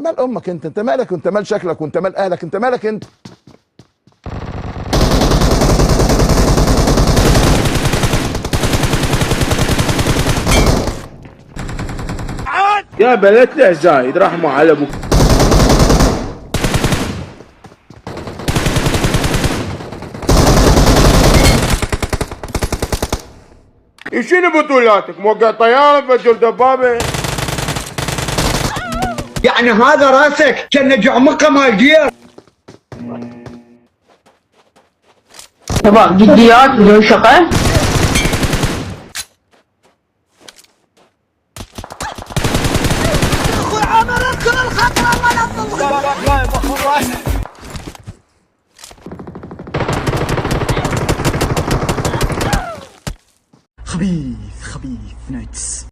مال امك انت مالك، وانت مال شكلك، وانت مال اهلك، انت مالك انت. يا بلد له زايد رحمه على ابوك. شنو بطولاتك؟ موقع طياره، فجر دبابه؟ يعني هذا راسك كان جعمقه مال دير. شباب جديات بدون شغل. اخوي عمر اركن الخطر ولا تضغط.